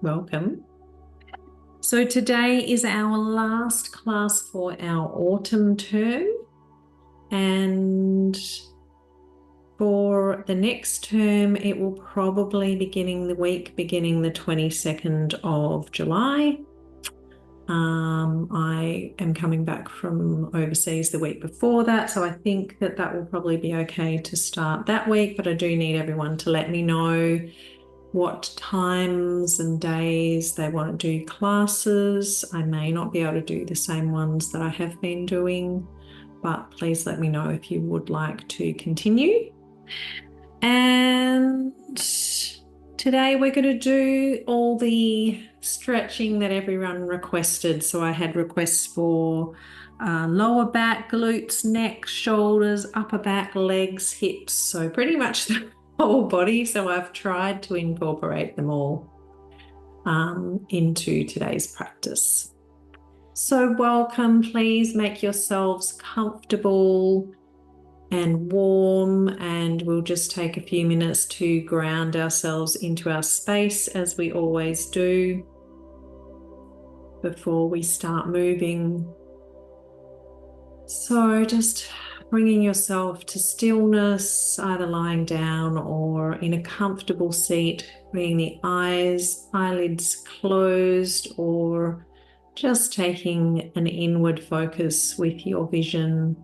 Welcome. So today is our last class for our autumn term, and for the next term it will probably be beginning the 22nd of July. I am coming back from overseas the week before that, so I think that will probably be okay to start that week, but I do need everyone to let me know what times and days they want to do classes. I may not be able to do the same ones that I have been doing, but please let me know if you would like to continue. And today we're going to do all the stretching that everyone requested. So I had requests for lower back, glutes, neck, shoulders, upper back, legs, hips. So pretty much the whole body. So I've tried to incorporate them all into today's practice. So welcome. Please make yourselves comfortable and warm, and we'll just take a few minutes to ground ourselves into our space as we always do before we start moving. So just bringing yourself to stillness, either lying down or in a comfortable seat, bringing the eyelids closed, or just taking an inward focus with your vision.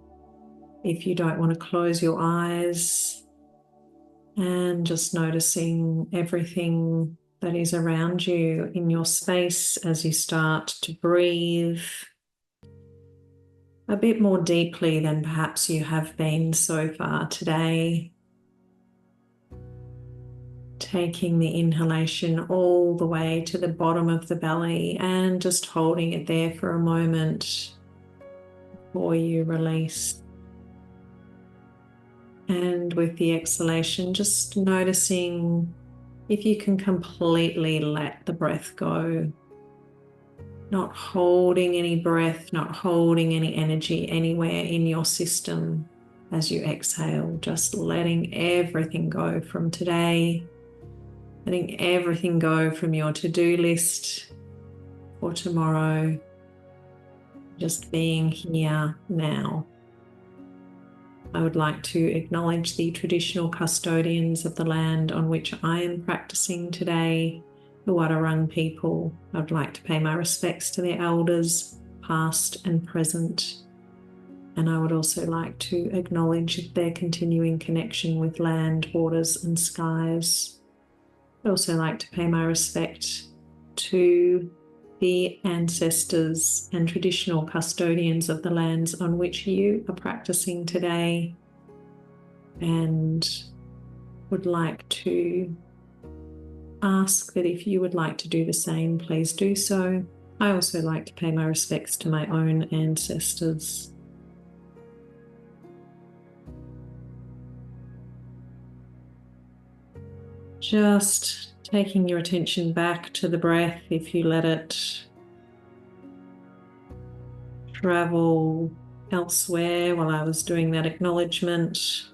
If you don't want to close your eyes, and just noticing everything that is around you in your space as you start to breathe a bit more deeply than perhaps you have been so far today. Taking the inhalation all the way to the bottom of the belly and just holding it there for a moment before you release. And with the exhalation, just noticing if you can completely let the breath go. Not holding any breath, not holding any energy anywhere in your system as you exhale. Just letting everything go from today. Letting everything go from your to-do list for tomorrow. Just being here now. I would like to acknowledge the traditional custodians of the land on which I am practicing today, the Wadawurrung people. I would like to pay my respects to their elders, past and present. And I would also like to acknowledge their continuing connection with land, waters, and skies. I'd also like to pay my respect to the ancestors and traditional custodians of the lands on which you are practicing today, and would like to ask that if you would like to do the same, please do so. I also like to pay my respects to my own ancestors. Just taking your attention back to the breath, if you let it travel elsewhere while I was doing that acknowledgement.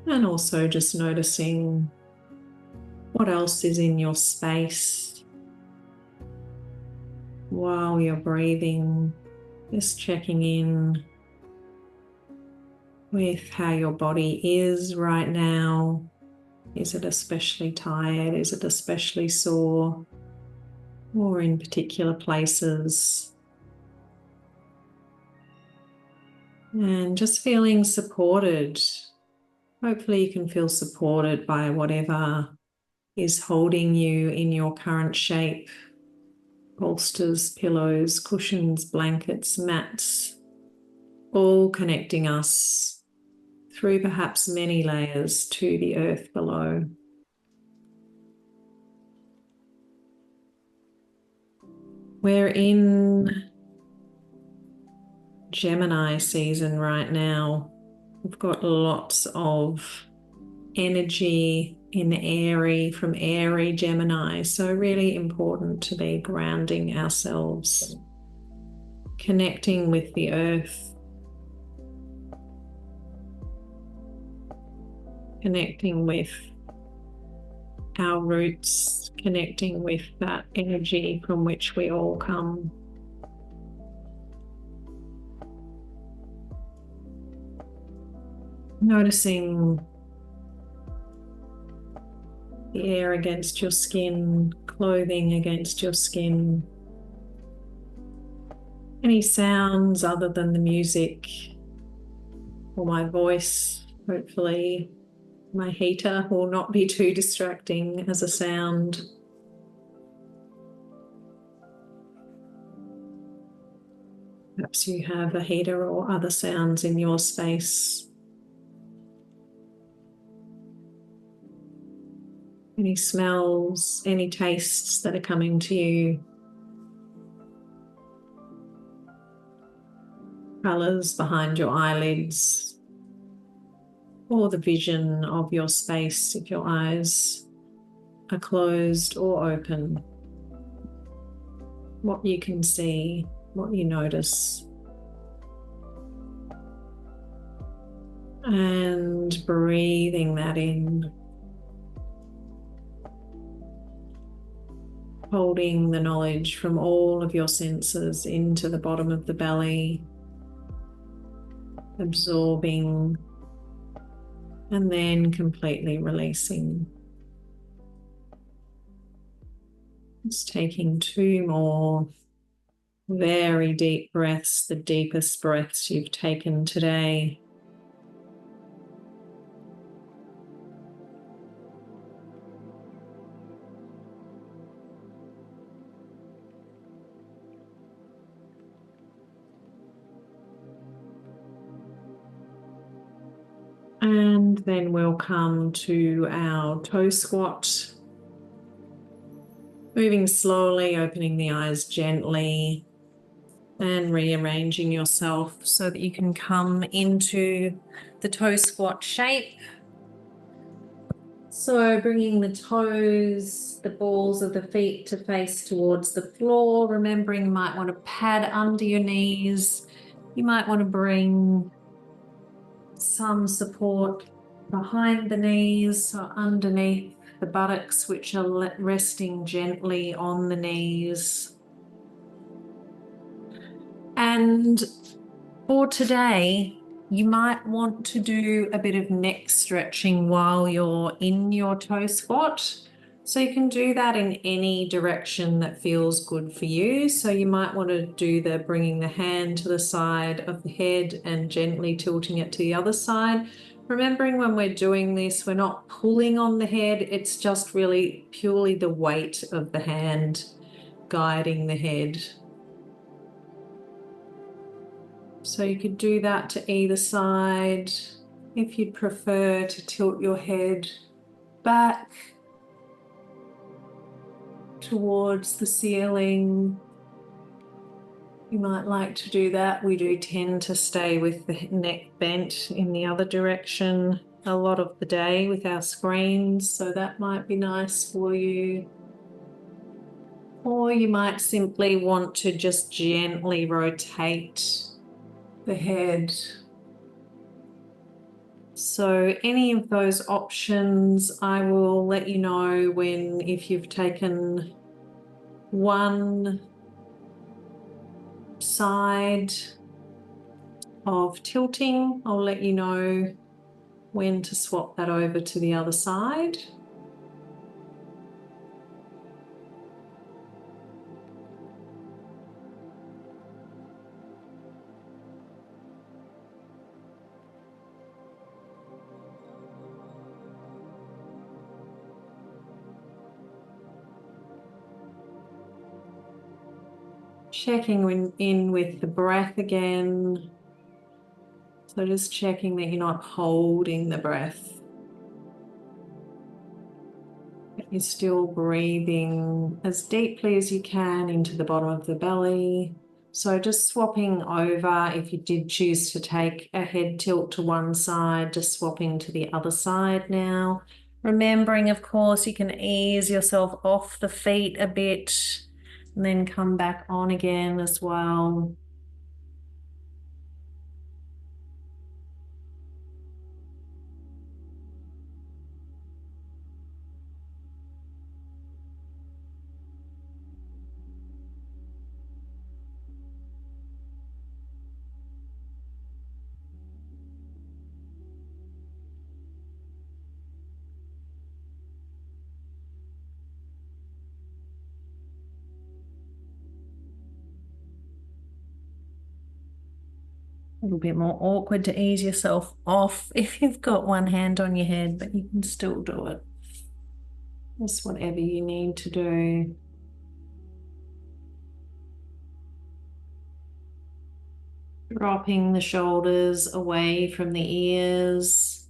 And also just noticing what else is in your space while you're breathing. Just checking in with how your body is right now. Is it especially tired? Is it especially sore? Or in particular places? And just feeling supported. Hopefully you can feel supported by whatever is holding you in your current shape. Bolsters, pillows, cushions, blankets, mats, all connecting us through perhaps many layers to the earth below. We're in Gemini season right now. We've got lots of energy from airy Gemini, so really important to be grounding ourselves, connecting with the earth, connecting with our roots, connecting with that energy from which we all come. Noticing the air against your skin, clothing against your skin. Any sounds other than the music or my voice, hopefully my heater will not be too distracting as a sound. Perhaps you have a heater or other sounds in your space. Any smells, any tastes that are coming to you. Colours behind your eyelids, or the vision of your space if your eyes are closed or open. What you can see, what you notice. And breathing that in. Holding the knowledge from all of your senses into the bottom of the belly. Absorbing and then completely releasing. Just taking 2 more very deep breaths, the deepest breaths you've taken today. And then we'll come to our toe squat. Moving slowly, opening the eyes gently and rearranging yourself so that you can come into the toe squat shape. So bringing the toes, the balls of the feet to face towards the floor. Remembering you might want to pad under your knees. You might want to bring some support behind the knees or underneath the buttocks, which are resting gently on the knees. And for today, you might want to do a bit of neck stretching while you're in your toe squat. So you can do that in any direction that feels good for you. So you might want to do the bringing the hand to the side of the head and gently tilting it to the other side. Remembering when we're doing this, we're not pulling on the head. It's just really purely the weight of the hand guiding the head. So you could do that to either side. If you'd prefer to tilt your head back towards the ceiling, you might like to do that. We do tend to stay with the neck bent in the other direction a lot of the day with our screens, so that might be nice for you. Or you might simply want to just gently rotate the head. So any of those options, I will let you know if you've taken one side of tilting, I'll let you know when to swap that over to the other side. Checking in with the breath again. So just checking that you're not holding the breath. That you're still breathing as deeply as you can into the bottom of the belly. So just swapping over, if you did choose to take a head tilt to one side, just swapping to the other side now. Remembering, of course, you can ease yourself off the feet a bit and then come back on again as well. little bit more awkward to ease yourself off if you've got one hand on your head, but you can still do it. Just whatever you need to do. Dropping the shoulders away from the ears,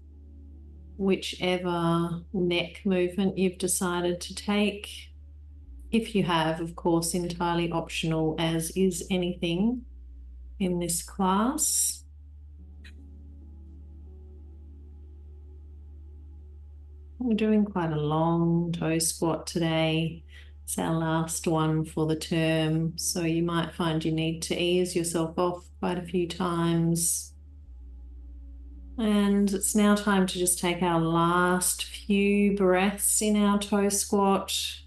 whichever neck movement you've decided to take. If you have, of course, entirely optional, as is anything in this class. We're doing quite a long toe squat today. It's our last one for the term, so you might find you need to ease yourself off quite a few times. And it's now time to just take our last few breaths in our toe squat.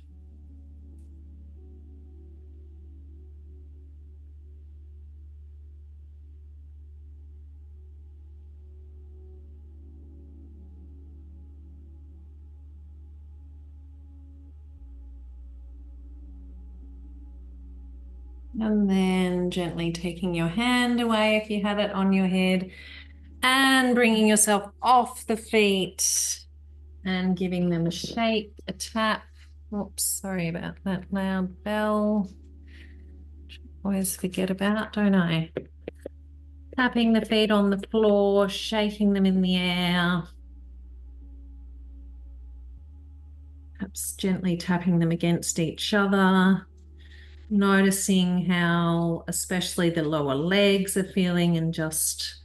And then gently taking your hand away if you had it on your head and bringing yourself off the feet and giving them a shake, a tap. Oops, sorry about that loud bell. Always forget about, don't I? Tapping the feet on the floor, shaking them in the air. Perhaps gently tapping them against each other. Noticing how especially the lower legs are feeling, and just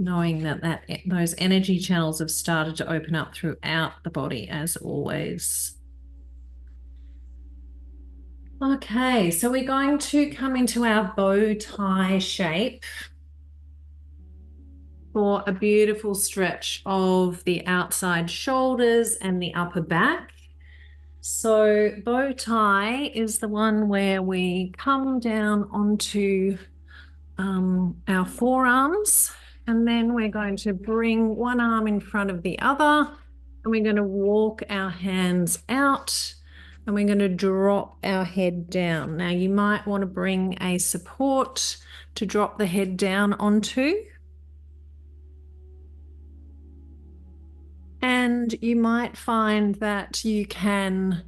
knowing that those energy channels have started to open up throughout the body, as always. Okay, so we're going to come into our bow tie shape for a beautiful stretch of the outside shoulders and the upper back. So bow tie is the one where we come down onto our forearms, and then we're going to bring one arm in front of the other, and we're going to walk our hands out, and we're going to drop our head down. Now you might want to bring a support to drop the head down onto. And you might find that you can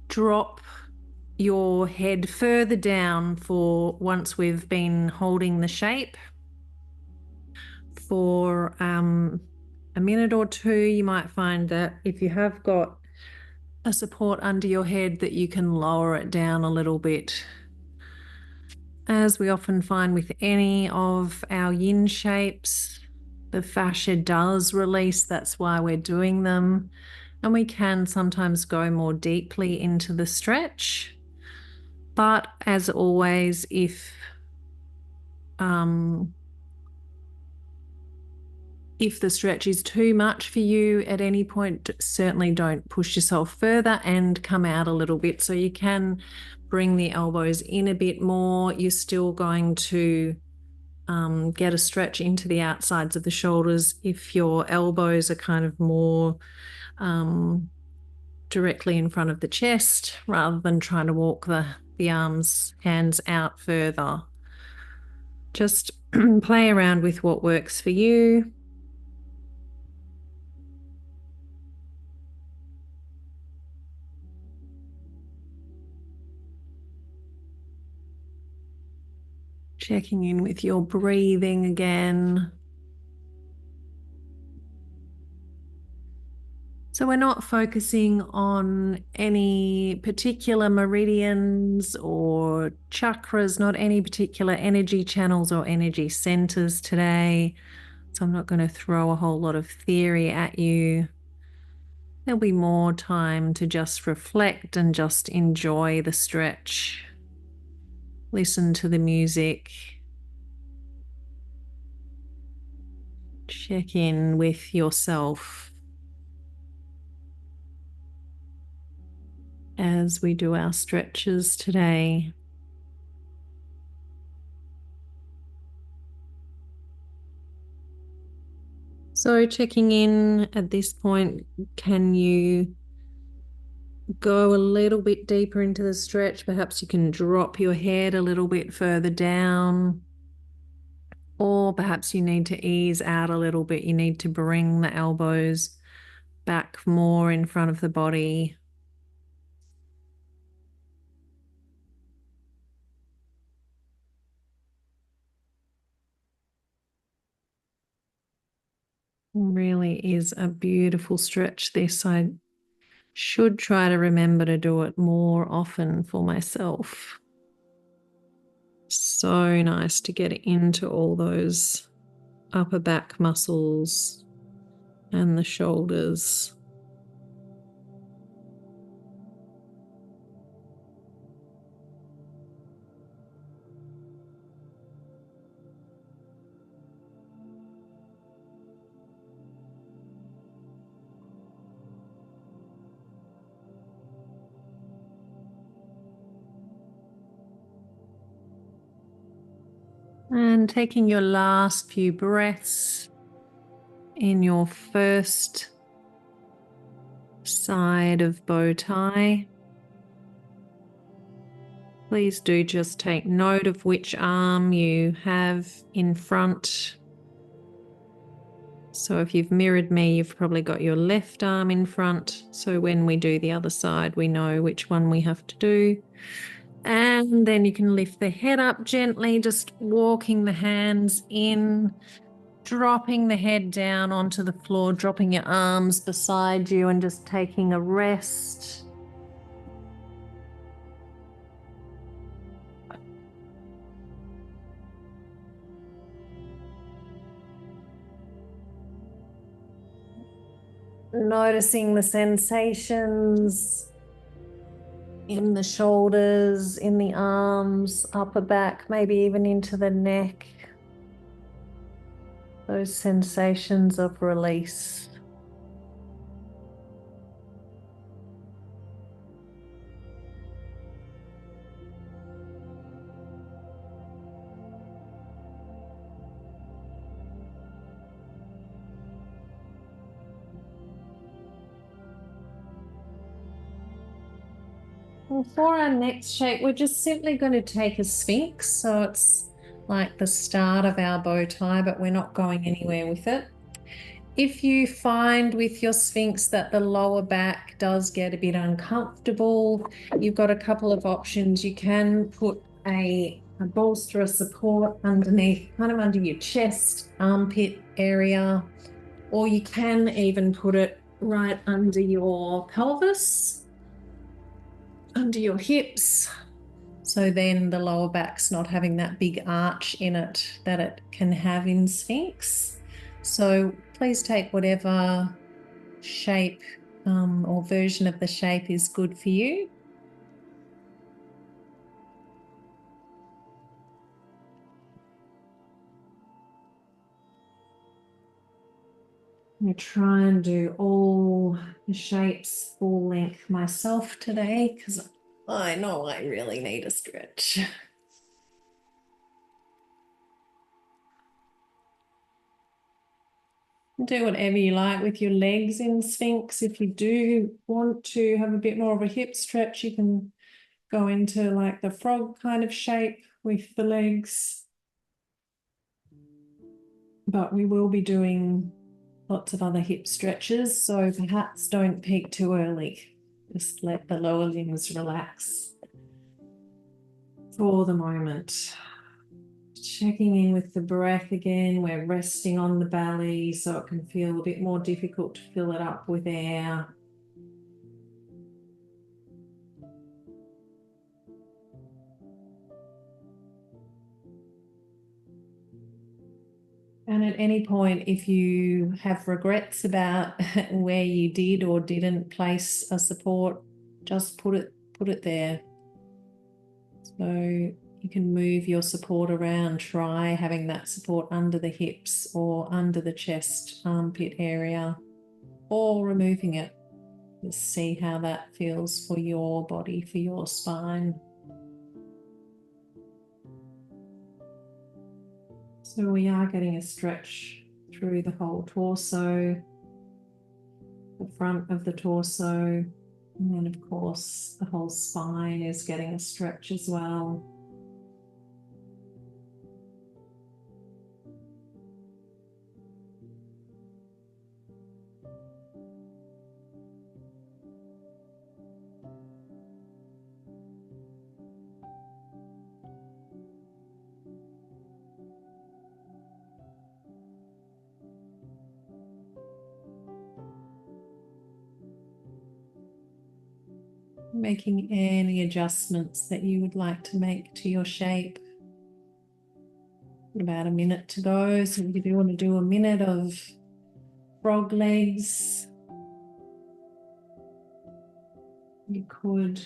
drop your head further down for once we've been holding the shape for a minute or two. You might find that if you have got a support under your head, that you can lower it down a little bit. As we often find with any of our yin shapes, the fascia does release. That's why we're doing them. And we can sometimes go more deeply into the stretch. But as always, if the stretch is too much for you at any point, certainly don't push yourself further and come out a little bit. So you can bring the elbows in a bit more. You're still going to get a stretch into the outsides of the shoulders if your elbows are kind of more directly in front of the chest, rather than trying to walk the hands out further. Just play around with what works for you. Checking in with your breathing again. So we're not focusing on any particular meridians or chakras, not any particular energy channels or energy centers today. So I'm not going to throw a whole lot of theory at you. There'll be more time to just reflect and just enjoy the stretch. Listen to the music. Check in with yourself as we do our stretches today. So checking in at this point, can you go a little bit deeper into the stretch? Perhaps you can drop your head a little bit further down. Or perhaps you need to ease out a little bit. You need to bring the elbows back more in front of the body. Really is a beautiful stretch this. I should try to remember to do it more often for myself. So nice to get into all those upper back muscles and the shoulders. And taking your last few breaths in your first side of bow tie. Please do just take note of which arm you have in front. So if you've mirrored me, you've probably got your left arm in front. So when we do the other side, we know which one we have to do. And then you can lift the head up gently, just walking the hands in, dropping the head down onto the floor, dropping your arms beside you and just taking a rest. Noticing the sensations in the shoulders, in the arms, upper back, maybe even into the neck. Those sensations of release. And for our next shape, we're just simply going to take a sphinx. So it's like the start of our bow tie, but we're not going anywhere with it. If you find with your sphinx that the lower back does get a bit uncomfortable, you've got a couple of options. You can put a bolster of support underneath, kind of under your chest, armpit area, or you can even put it right under your pelvis, under your hips. So then the lower back's not having that big arch in it that it can have in Sphinx. So please take whatever shape or version of the shape is good for you. I'm going to try and do all the shapes full length myself today because I know I really need a stretch. Do whatever you like with your legs in Sphinx. If you do want to have a bit more of a hip stretch, you can go into like the frog kind of shape with the legs. But we will be doing lots of other hip stretches, so perhaps don't peak too early. Just let the lower limbs relax for the moment. Checking in with the breath again. We're resting on the belly so it can feel a bit more difficult to fill it up with air. And at any point, if you have regrets about where you did or didn't place a support, just put it there. So you can move your support around. Try having that support under the hips or under the chest, armpit area, or removing it. Just see how that feels for your body, for your spine. So we are getting a stretch through the whole torso, the front of the torso, and then of course the whole spine is getting a stretch as well. making any adjustments that you would like to make to your shape. About a minute to go, so if you want to do a minute of frog legs, you could.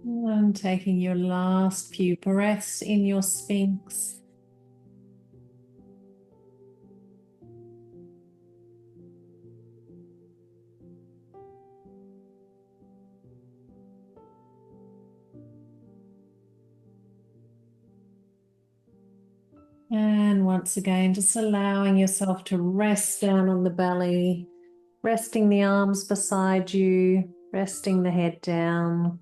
And taking your last few breaths in your Sphinx. And once again, just allowing yourself to rest down on the belly, resting the arms beside you, resting the head down.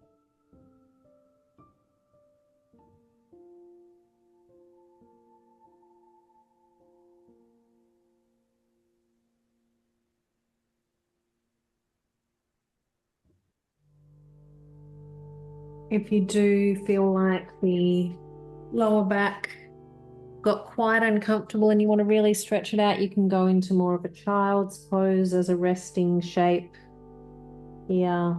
If you do feel like the lower back got quite uncomfortable and you want to really stretch it out, you can go into more of a child's pose as a resting shape here.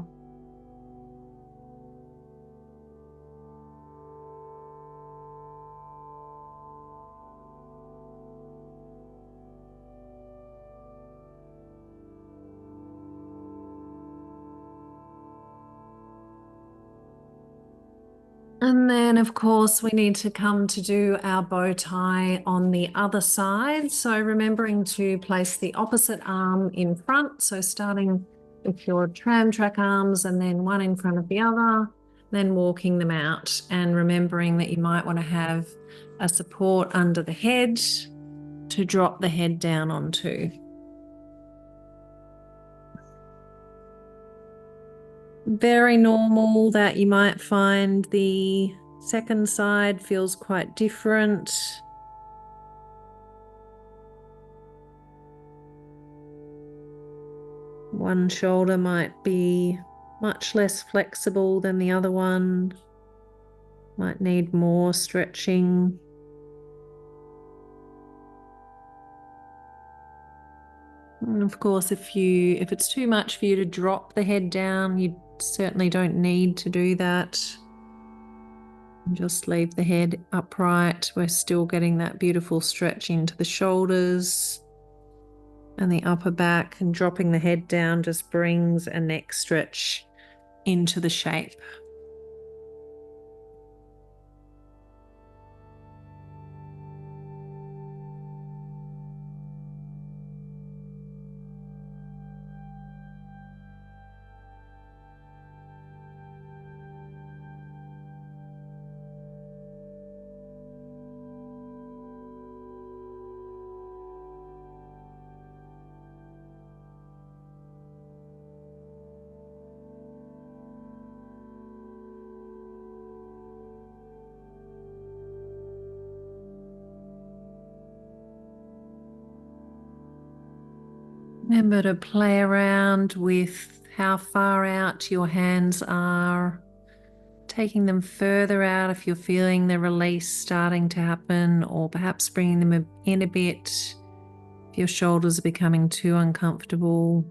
And then, of course, we need to come to do our bow tie on the other side. So remembering to place the opposite arm in front. So starting with your tram track arms and then one in front of the other, then walking them out and remembering that you might want to have a support under the head to drop the head down onto. Very normal that you might find the second side feels quite different. One shoulder might be much less flexible than the other one, might need more stretching. And of course, if it's too much for you to drop the head down, you certainly don't need to do that. Just leave the head upright. We're still getting that beautiful stretch into the shoulders and the upper back, and dropping the head down just brings a neck stretch into the shape. Remember to play around with how far out your hands are, taking them further out if you're feeling the release starting to happen, or perhaps bringing them in a bit if your shoulders are becoming too uncomfortable.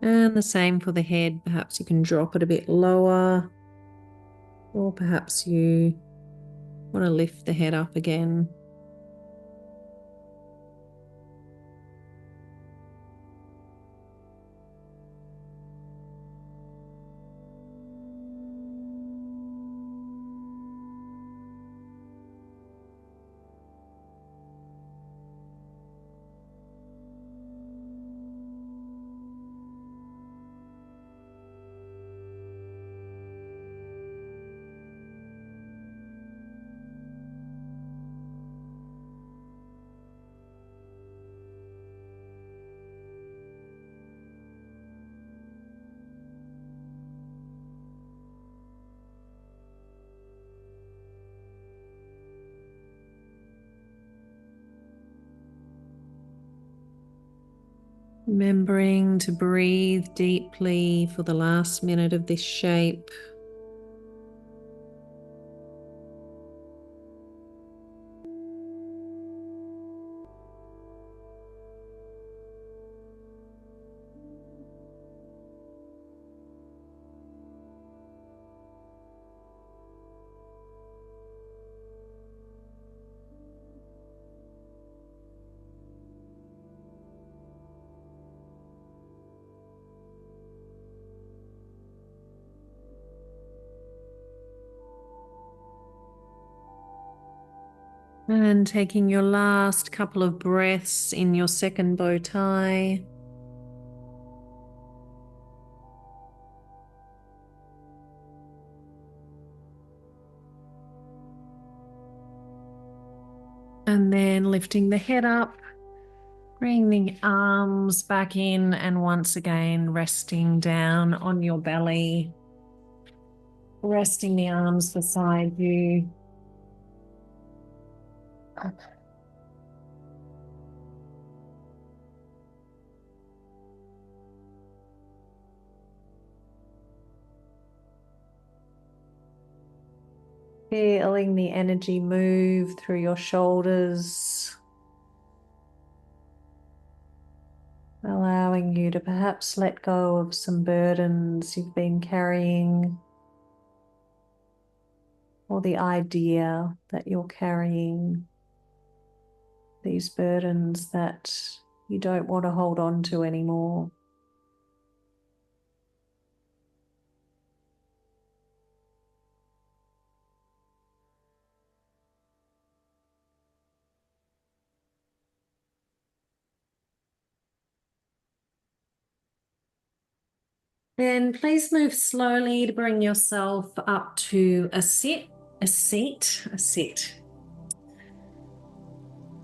And the same for the head. Perhaps you can drop it a bit lower, or perhaps you want to lift the head up again. Remembering to breathe deeply for the last minute of this shape. And taking your last couple of breaths in your second bow tie. And then lifting the head up, bringing the arms back in, and once again resting down on your belly, resting the arms beside you. Feeling the energy move through your shoulders, allowing you to perhaps let go of some burdens you've been carrying, or the idea that you're carrying these burdens that you don't want to hold on to anymore. Then please move slowly to bring yourself up to a seat.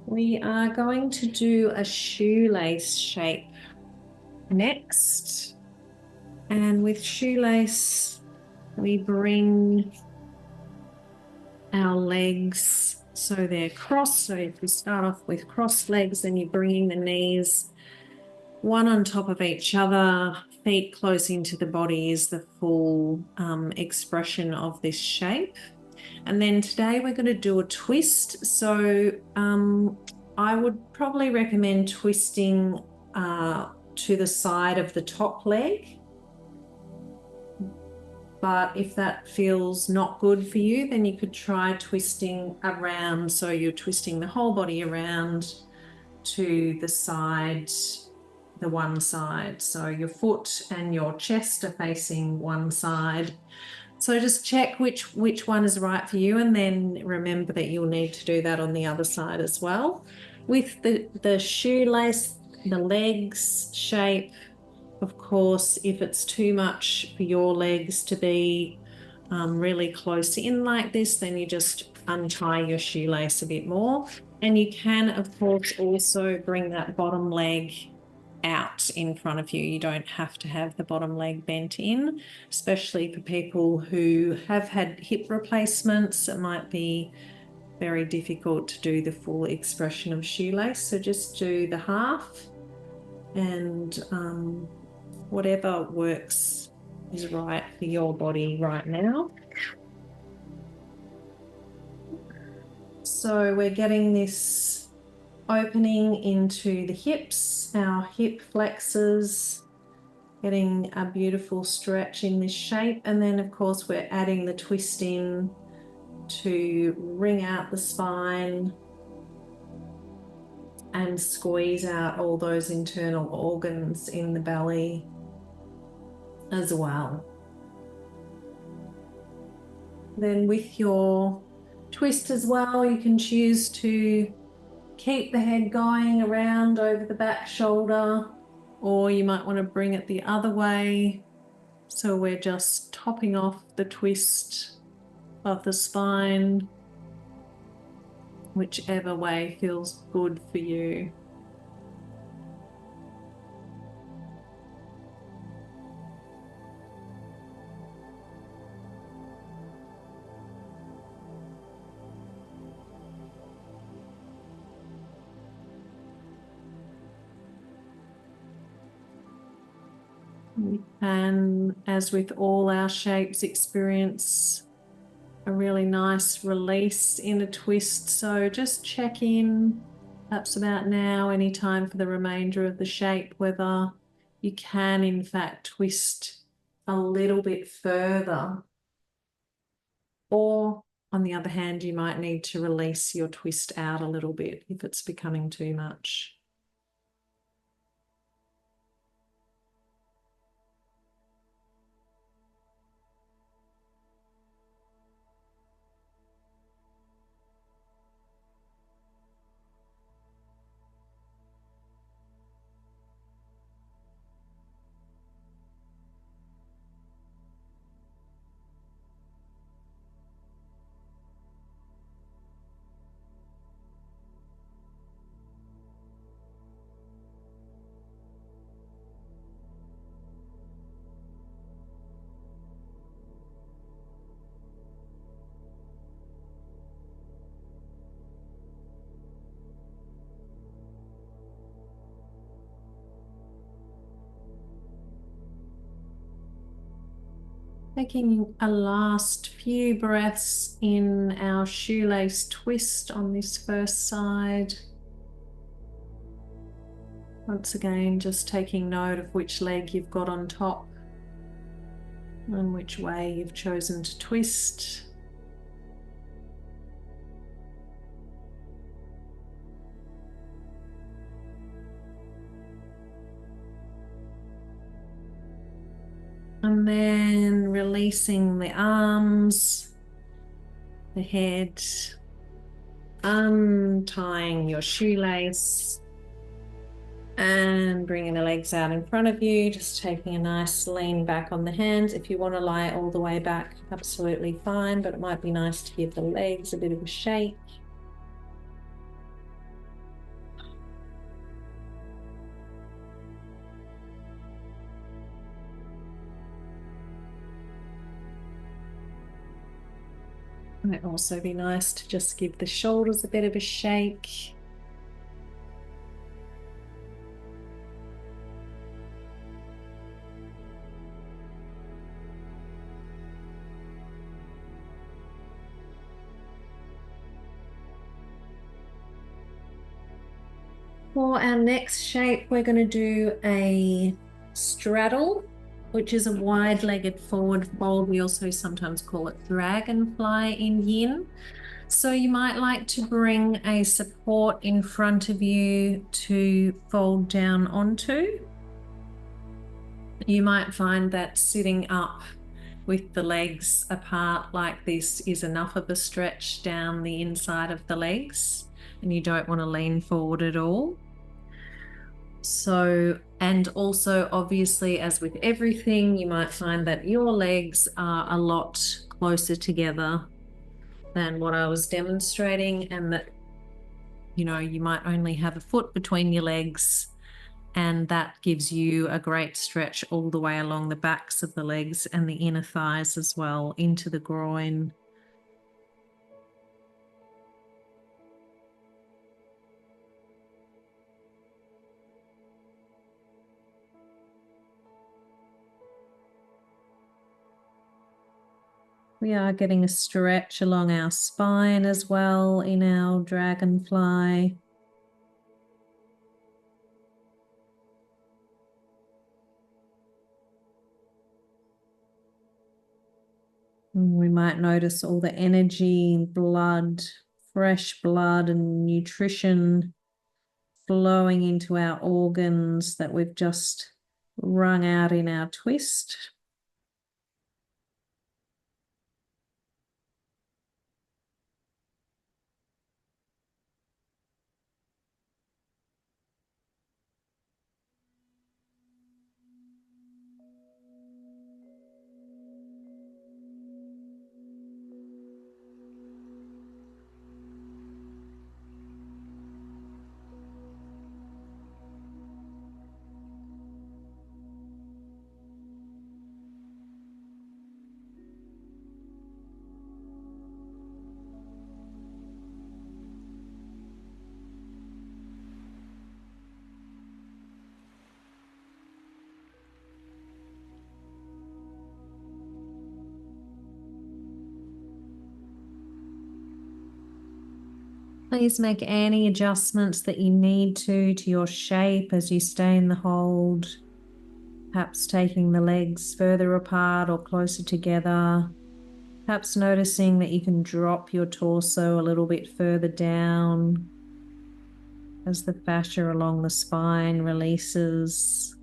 We are going to do a shoelace shape next. And with shoelace, we bring our legs so they're crossed. So if we start off with crossed legs, then you're bringing the knees one on top of each other, feet close into the body is the full expression of this shape. And then today we're going to do a twist. So I would probably recommend twisting to the side of the top leg. But if that feels not good for you, then you could try twisting around. So you're twisting the whole body around to the side, the one side. So your foot and your chest are facing one side. So just check which one is right for you, and then remember that you'll need to do that on the other side as well. With the shoelace, the legs shape, of course, if it's too much for your legs to be really close in like this, then you just untie your shoelace a bit more. And you can, of course, also bring that bottom leg out in front of you. You don't have to have the bottom leg bent in, especially for people who have had hip replacements. It might be very difficult to do the full expression of shoelace. So just do the half, and whatever works is right for your body right now. So we're getting this opening into the hips, our hip flexors, getting a beautiful stretch in this shape. And then of course we're adding the twist in to wring out the spine and squeeze out all those internal organs in the belly as well. Then with your twist as well, you can choose to keep the head going around over the back shoulder, or you might want to bring it the other way. So we're just topping off the twist of the spine, whichever way feels good for you. We can, as with all our shapes, experience a really nice release in a twist. So just check in, perhaps about now, any time for the remainder of the shape, whether you can in fact twist a little bit further, or on the other hand, you might need to release your twist out a little bit if it's becoming too much. Taking a last few breaths in our shoelace twist on this first side. Once again, just taking note of which leg you've got on top and which way you've chosen to twist. And then releasing the arms, the head, untying your shoelace and bringing the legs out in front of you, just taking a nice lean back on the hands. If you want to lie all the way back, absolutely fine, but it might be nice to give the legs a bit of a shake. It might also be nice to just give the shoulders a bit of a shake. For our next shape, we're going to do a straddle, which is a wide-legged forward fold. We also sometimes call it dragonfly in Yin. So you might like to bring a support in front of you to fold down onto. You might find that sitting up with the legs apart like this is enough of a stretch down the inside of the legs, and you don't want to lean forward at all. So, and also obviously, as with everything, you might find that your legs are a lot closer together than what I was demonstrating, and that, you know, you might only have a foot between your legs, and that gives you a great stretch all the way along the backs of the legs and the inner thighs as well, into the groin. We are getting a stretch along our spine as well in our dragonfly. And we might notice all the energy, blood, fresh blood and nutrition flowing into our organs that we've just wrung out in our twist. please make any adjustments that you need to your shape as you stay in the hold. Perhaps taking the legs further apart or closer together. Perhaps noticing that you can drop your torso a little bit further down as the fascia along the spine releases.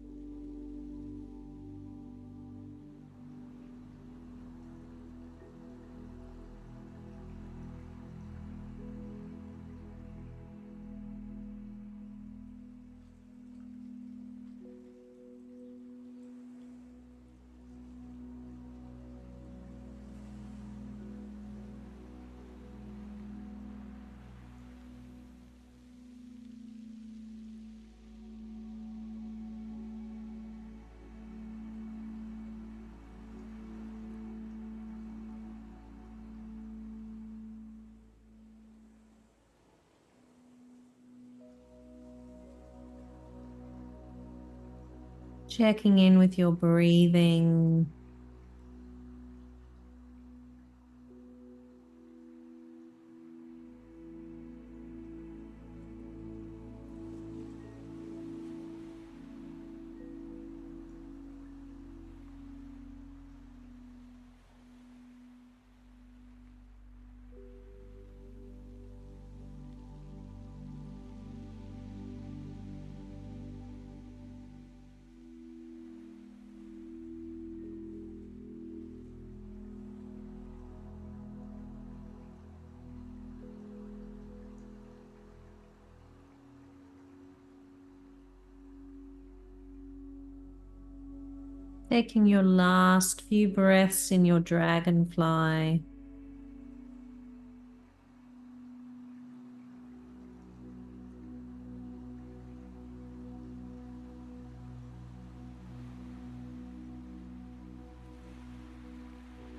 Checking in with your breathing. Taking your last few breaths in your dragonfly.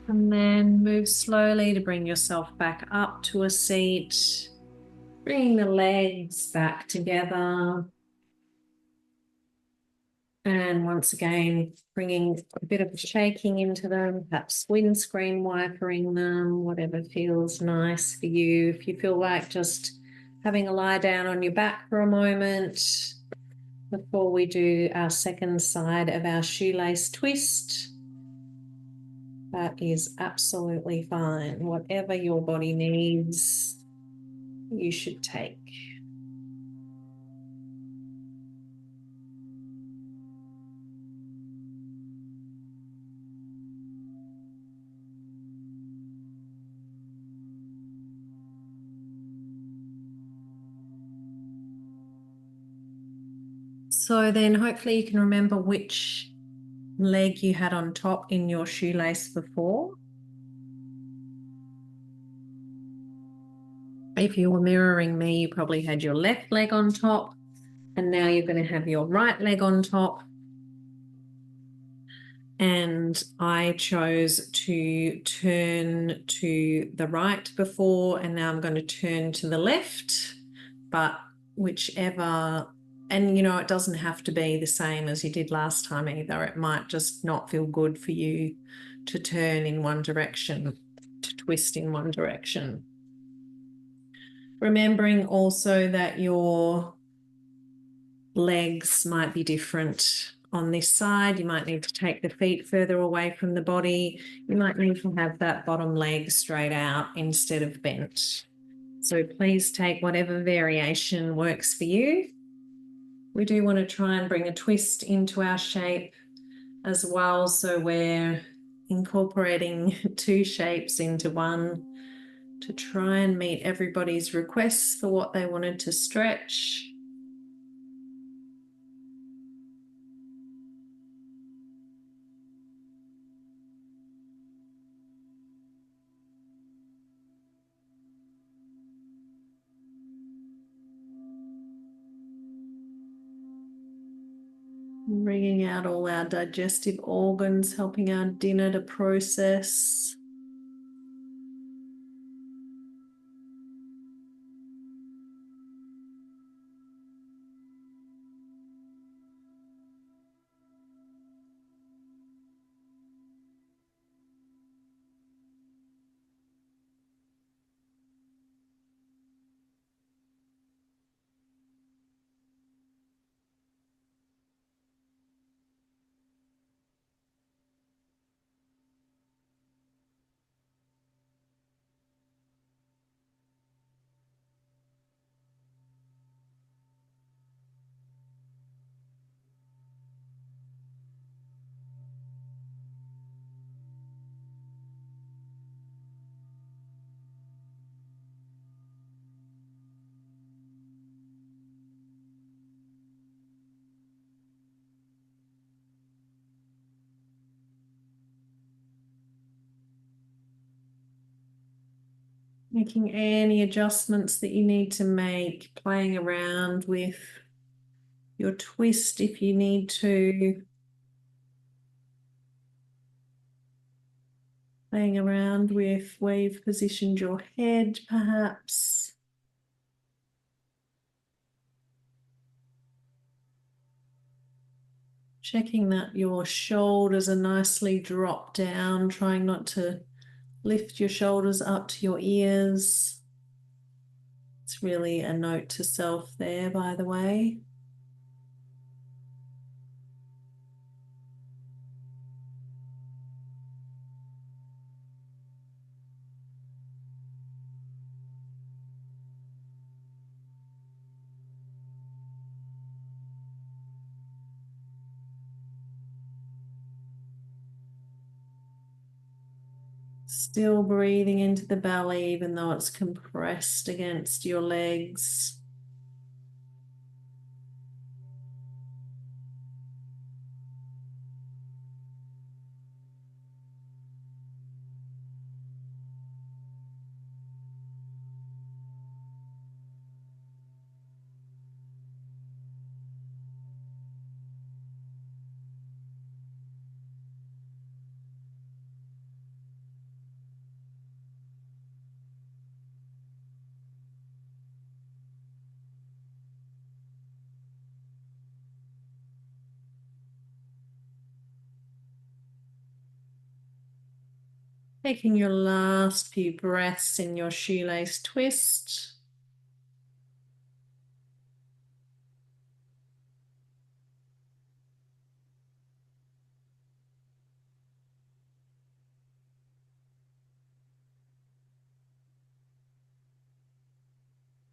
And then move slowly to bring yourself back up to a seat. Bringing the legs back together. And once again, bringing a bit of shaking into them, perhaps windscreen wipering them, whatever feels nice for you. If you feel like just having a lie down on your back for a moment before we do our second side of our shoelace twist, that is absolutely fine. Whatever your body needs, you should take. So then hopefully you can remember which leg you had on top in your shoelace before. If you were mirroring me, you probably had your left leg on top, and now you're going to have your right leg on top. And I chose to turn to the right before, and now I'm going to turn to the left, but whichever, and it doesn't have to be the same as you did last time either. It might just not feel good for you to turn in one direction, to twist in one direction. Remembering also that your legs might be different on this side. You might need to take the feet further away from the body. You might need to have that bottom leg straight out instead of bent. So please take whatever variation works for you. We do want to try and bring a twist into our shape as well. So we're incorporating two shapes into one to try and meet everybody's requests for what they wanted to stretch. Bringing out all our digestive organs, helping our dinner to process. Making any adjustments that you need to make, playing around with your twist if you need to. Playing around with where you've positioned your head, perhaps. Checking that your shoulders are nicely dropped down, trying not to lift your shoulders up to your ears. It's really a note to self there, by the way. Still breathing into the belly, even though it's compressed against your legs. Taking your last few breaths in your shoelace twist.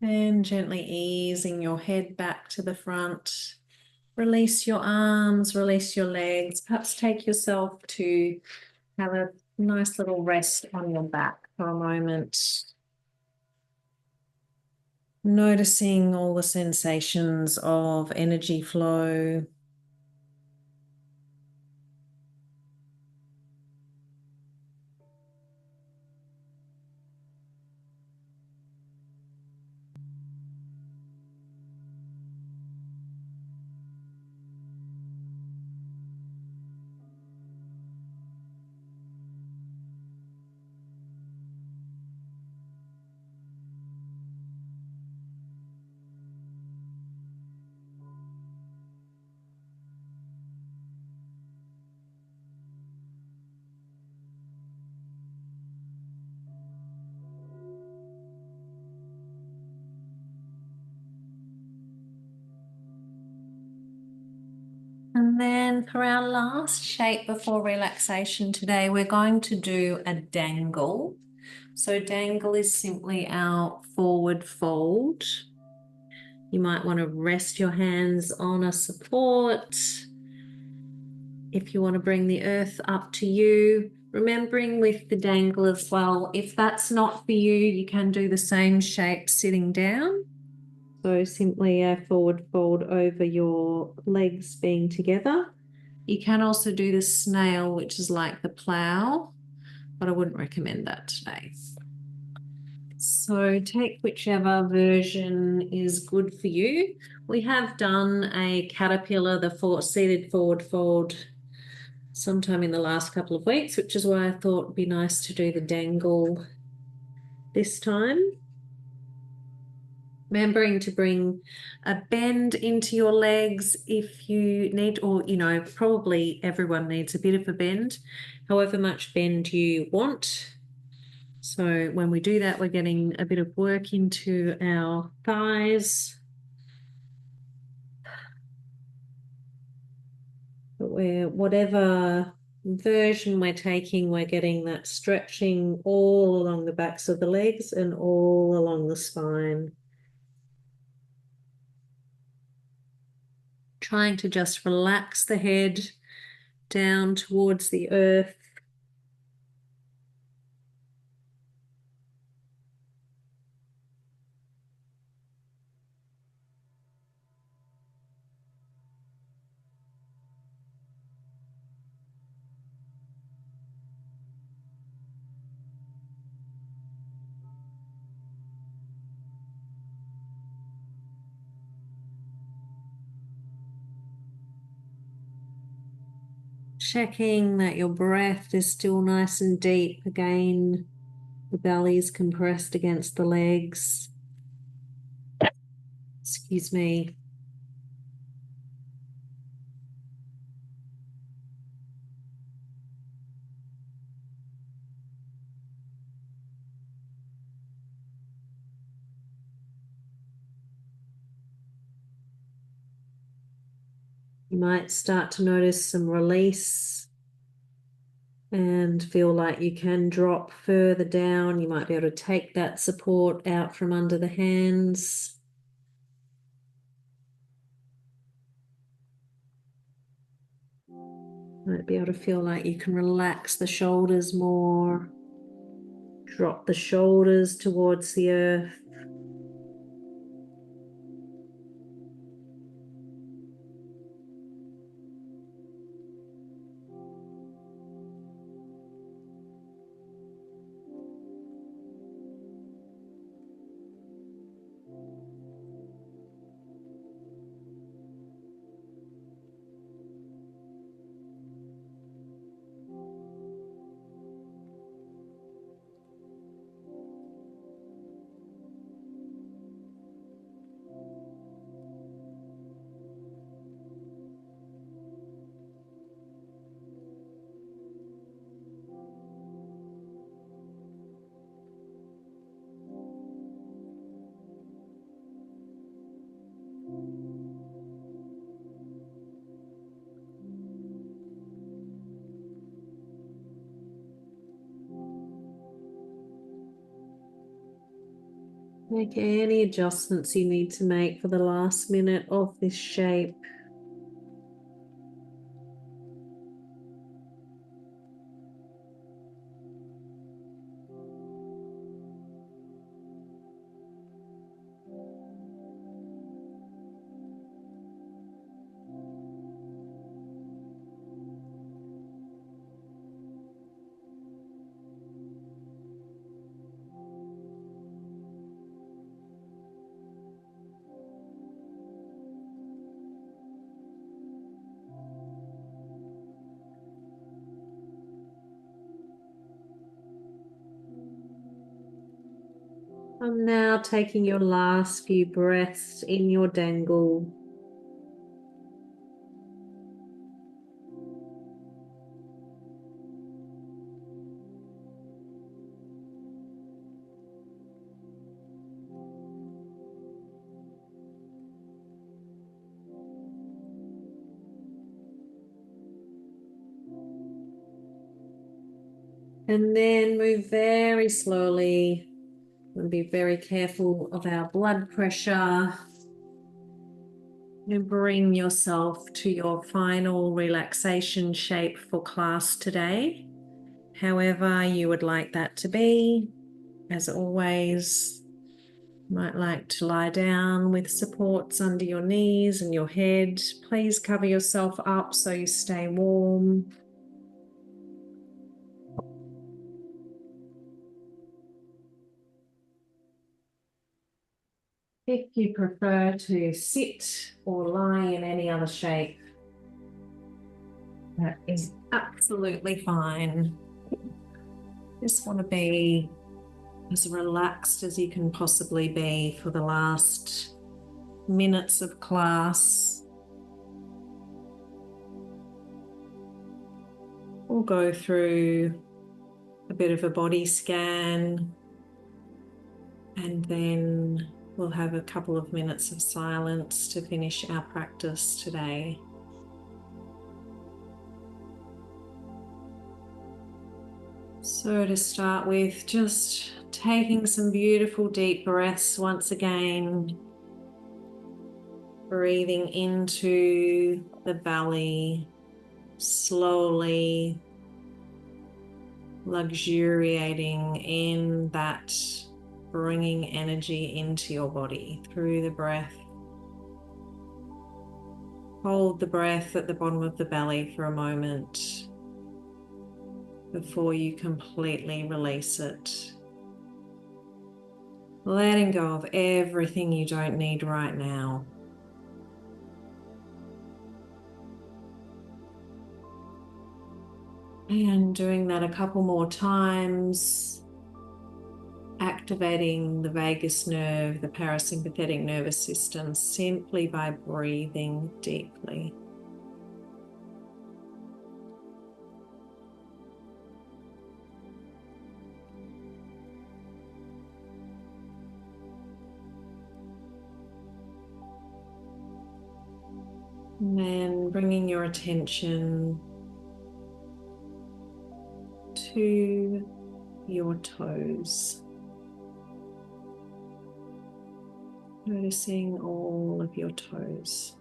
And gently easing your head back to the front. Release your arms, release your legs. Perhaps take yourself to have a nice little rest on your back for a moment. Noticing all the sensations of energy flow. And then for our last shape before relaxation today, we're going to do a dangle. So dangle is simply our forward fold. You might want to rest your hands on a support. If you want to bring the earth up to you, remembering with the dangle as well, if that's not for you, you can do the same shape sitting down. So simply a forward fold over your legs being together. You can also do the snail, which is like the plow, but I wouldn't recommend that today. So take whichever version is good for you. We have done a caterpillar, the seated forward fold, sometime in the last couple of weeks, which is why I thought it'd be nice to do the dangle this time. Remembering to bring a bend into your legs if you need, or, probably everyone needs a bit of a bend, however much bend you want. So when we do that, we're getting a bit of work into our thighs. But whatever version we're taking, we're getting that stretching all along the backs of the legs and all along the spine. Trying to just relax the head down towards the earth. Checking that your breath is still nice and deep. Again, the belly is compressed against the legs. Excuse me. You might start to notice some release and feel like you can drop further down. You might be able to take that support out from under the hands. Might be able to feel like you can relax the shoulders more. Drop the shoulders towards the earth. Make any adjustments you need to make for the last minute of this shape. I'm now taking your last few breaths in your dangle. And then move very slowly and be very careful of our blood pressure. And bring yourself to your final relaxation shape for class today. However you would like that to be. As always, you might like to lie down with supports under your knees and your head. Please cover yourself up so you stay warm. If you prefer to sit or lie in any other shape, that is absolutely fine. Just want to be as relaxed as you can possibly be for the last minutes of class. We'll go through a bit of a body scan and then we'll have a couple of minutes of silence to finish our practice today. So to start with, just taking some beautiful deep breaths once again. Breathing into the belly, slowly luxuriating in that, bringing energy into your body through the breath. Hold the breath at the bottom of the belly for a moment before you completely release it. Letting go of everything you don't need right now. And doing that a couple more times, activating the vagus nerve, the parasympathetic nervous system, simply by breathing deeply. And then bringing your attention to your toes. Noticing all of your toes.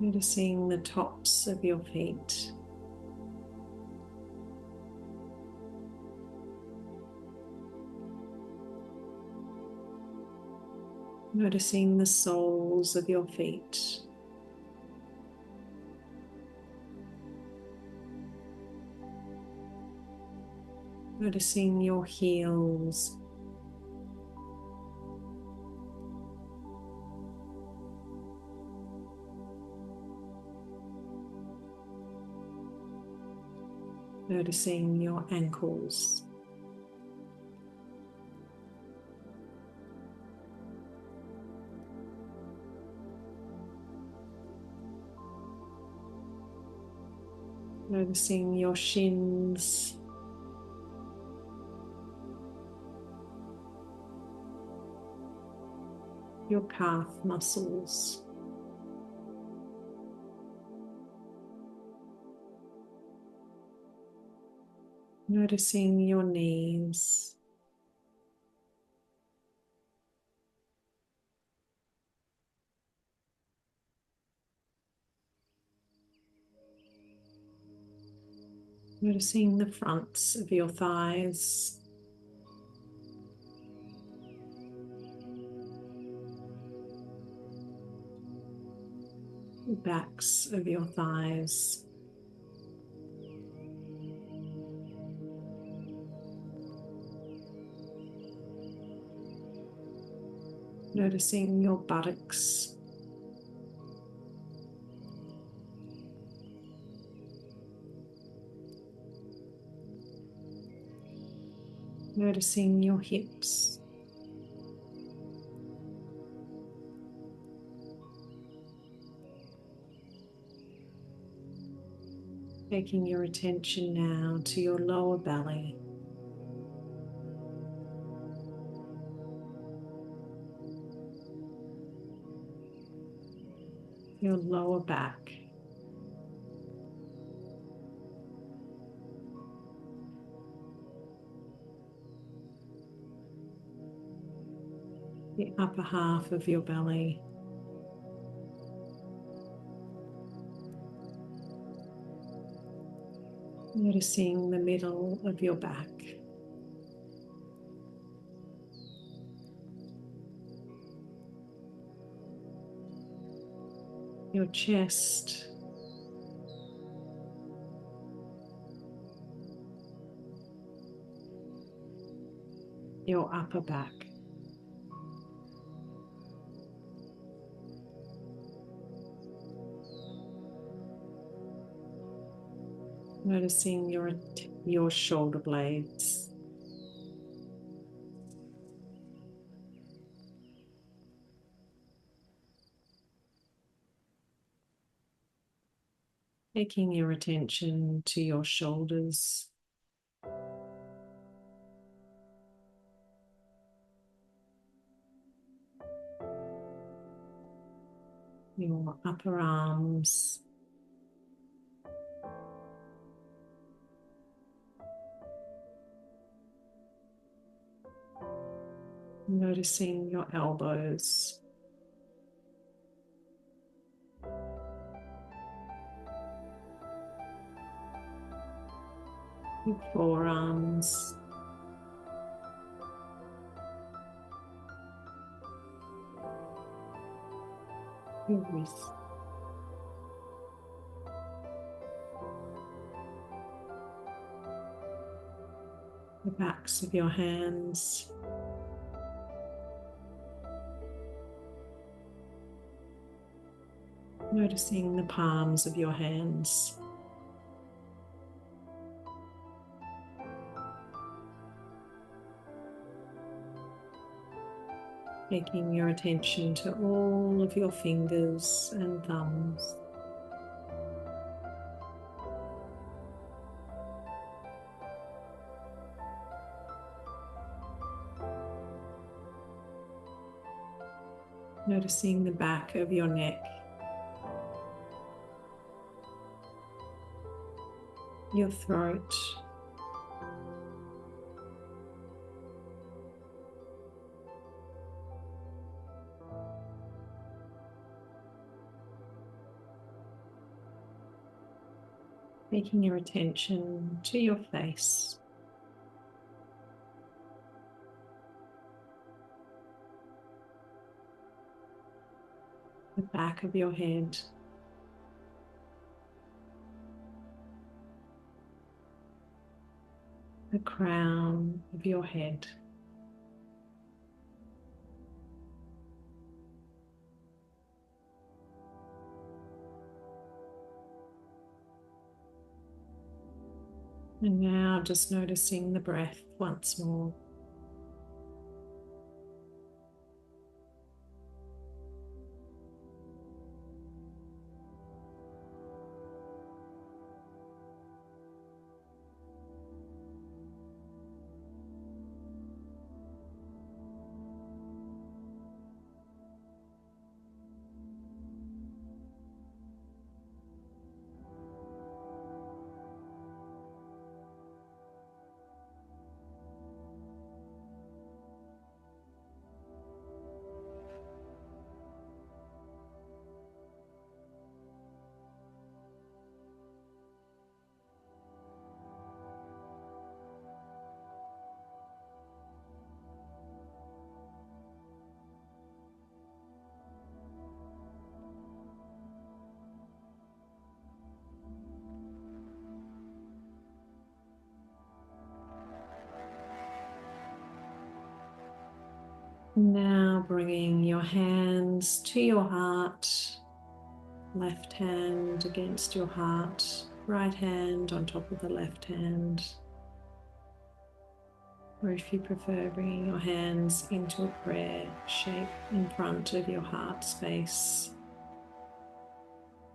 Noticing the tops of your feet. Noticing the soles of your feet. Noticing your heels. Noticing your ankles. Noticing your shins. Your calf muscles. Noticing your knees. Noticing the fronts of your thighs. The backs of your thighs. Noticing your buttocks. Noticing your hips. Taking your attention now to your lower belly. Your lower back. The upper half of your belly. Noticing the middle of your back. Your chest. Your upper back. Noticing your shoulder blades. Taking your attention to your shoulders. Your upper arms. Noticing your elbows. Your forearms. Your wrists. The backs of your hands. Noticing the palms of your hands. Taking your attention to all of your fingers and thumbs. Noticing the back of your neck, your throat, taking your attention to your face. The back of your head, the crown of your head. And now just noticing the breath once more. Now bringing your hands to your heart, left hand against your heart, right hand on top of the left hand, or if you prefer, bringing your hands into a prayer shape in front of your heart space.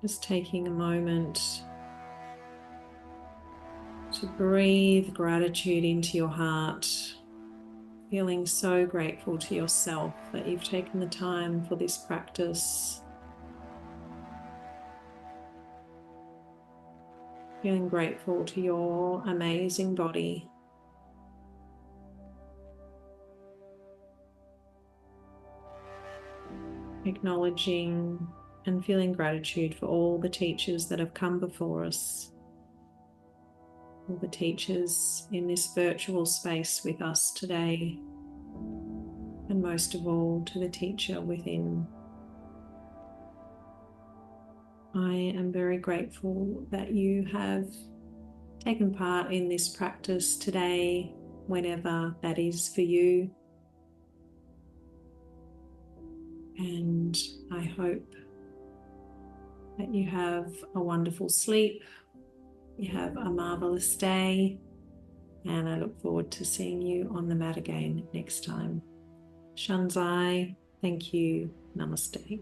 Just taking a moment to breathe gratitude into your heart. Feeling so grateful to yourself that you've taken the time for this practice. Feeling grateful to your amazing body. Acknowledging and feeling gratitude for all the teachers that have come before us. All the teachers in this virtual space with us today, and most of all to the teacher within. I am very grateful that you have taken part in this practice today, whenever that is for you. And I hope that you have a wonderful sleep. You have a marvelous day, and I look forward to seeing you on the mat again next time. Shanzai, thank you, namaste.